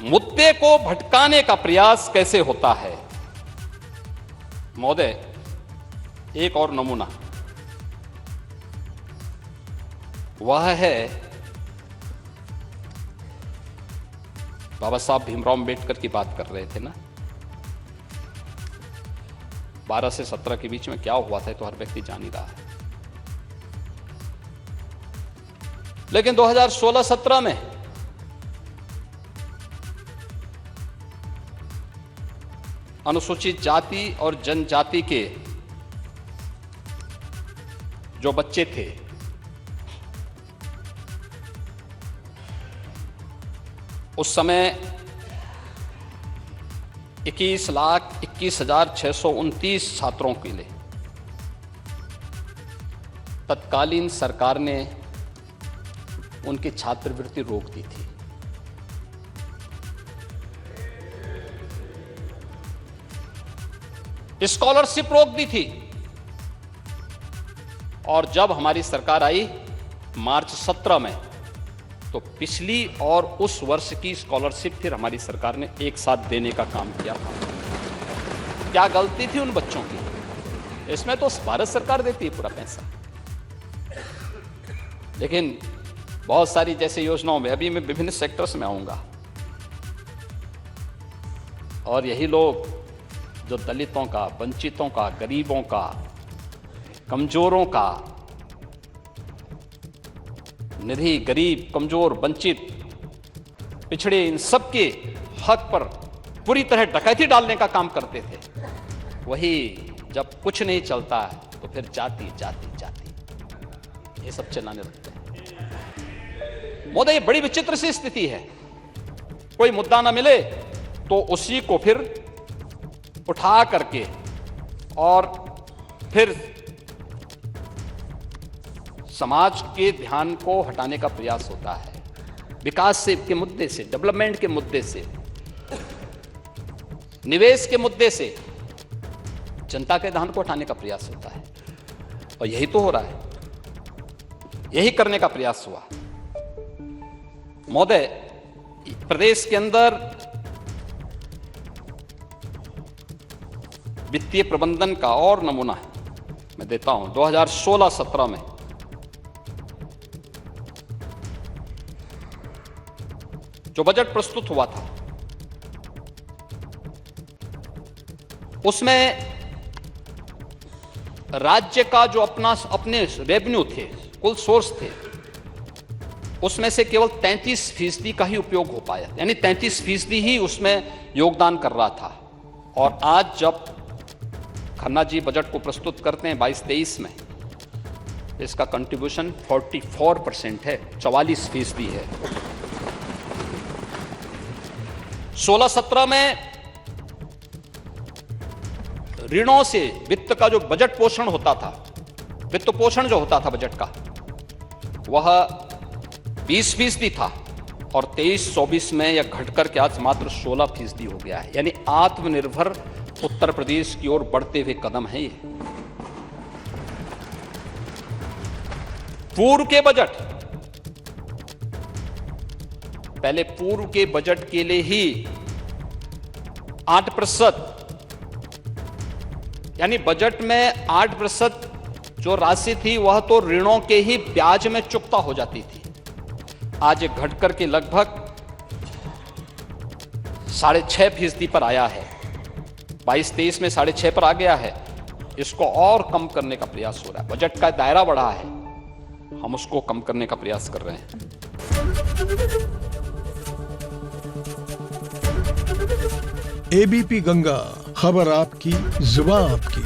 मुद्दे को भटकाने का प्रयास कैसे होता है। महोदय, एक और नमूना वह है बाबा साहब भीमराव अंबेडकर की बात कर रहे थे ना, 12 से 17 के बीच में क्या हुआ था तो हर व्यक्ति जान ही रहा है। लेकिन 2016-17 में अनुसूचित जाति और जनजाति के जो बच्चे थे उस समय 21,21,629 छात्रों के लिए तत्कालीन सरकार ने उनकी छात्रवृत्ति रोक दी थी। स्कॉलरशिप रोक दी थी। और जब हमारी सरकार आई मार्च 17 में, तो पिछली और उस वर्ष की स्कॉलरशिप फिर हमारी सरकार ने एक साथ देने का काम किया था। क्या गलती थी उन बच्चों की? इसमें तो भारत सरकार देती है पूरा पैसा। लेकिन बहुत सारी जैसे योजनाओं में, अभी मैं विभिन्न सेक्टर्स में आऊंगा, और यही लोग जो दलितों का, वंचितों का, गरीबों का, कमजोरों का, निधि, गरीब, कमजोर, वंचित, पिछड़े, इन सबके हक पर पूरी तरह डकैती डालने का काम करते थे, वही जब कुछ नहीं चलता है तो फिर जाति जाति जाति ये सब चिल्लाने लगते हैं। महोदय, ये बड़ी विचित्र सी स्थिति है। कोई मुद्दा ना मिले तो उसी को फिर उठा करके और फिर समाज के ध्यान को हटाने का प्रयास होता है। विकास से के मुद्दे से, डेवलपमेंट के मुद्दे से, निवेश के मुद्दे से जनता के ध्यान को हटाने का प्रयास होता है। और यही तो हो रहा है, यही करने का प्रयास हुआ। महोदय, प्रदेश के अंदर वित्तीय प्रबंधन का और नमूना है, मैं देता हूं। 2016-17 में जो बजट प्रस्तुत हुआ था उसमें राज्य का जो अपने रेवेन्यू थे, कुल सोर्स थे, उसमें से केवल 33% का ही उपयोग हो पाया, यानी 33% ही उसमें योगदान कर रहा था। और आज जब खन्ना जी बजट को प्रस्तुत करते हैं 22-23 में, इसका कंट्रीब्यूशन 44% है, 44% है। 16-17 में ऋणों से वित्त का जो बजट पोषण होता था, वित्त पोषण जो होता था बजट का, वह 20% था, और 23-24 में यह घटकर के आज मात्र 16% हो गया है। यानी आत्मनिर्भर उत्तर प्रदेश की ओर बढ़ते हुए कदम है ये। पूर्व के बजट, पहले पूर्व के बजट के लिए ही 8%, यानी बजट में 8% जो राशि थी वह तो ऋणों के ही ब्याज में चुकता हो जाती थी। आज घटकर के लगभग 6.5% पर आया है। 22-23 में 6.5 पर आ गया है। इसको और कम करने का प्रयास हो रहा है। बजट का दायरा बढ़ा है, हम उसको कम करने का प्रयास कर रहे हैं। एबीपी गंगा, खबर आपकी, जुबान आपकी।